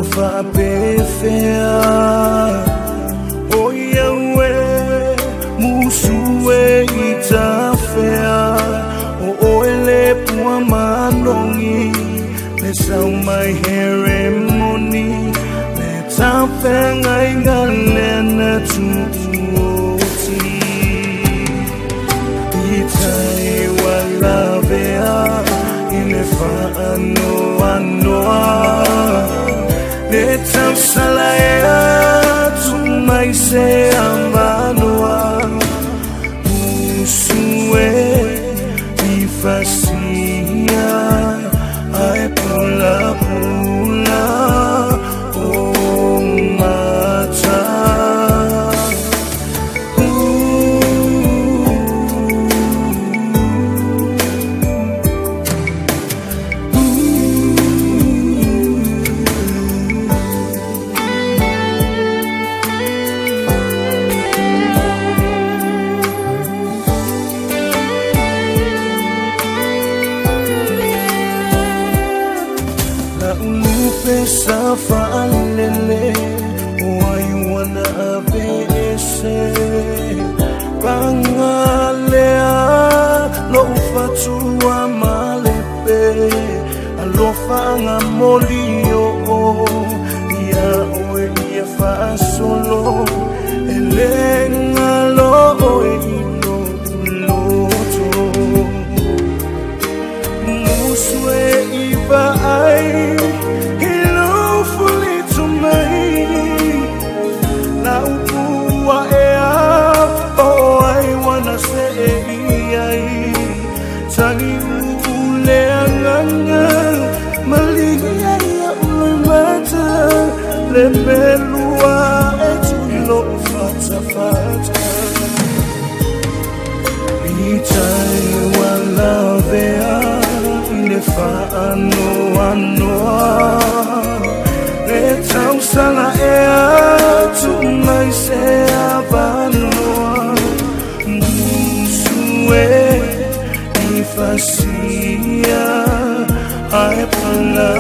fa befea o yawe musue itafea o ele pua manongi le sau mai ceremony le tafenga ingalena tuoti itai walavea inefa anoa le tau salaya tu mai se ambanoa musue ifasia ai pula pula o mata Safa alele wai wana abese bangalea lo fatua malepe alofanga molio ya oe ya fa solo elenga lo oe ino loto muswe iba ai Tani ule anganga malia ya ulimata lebelua etulo fata fata itai walavea inefa anoa letau sala ea tumai se abanoa musue fasia ai pala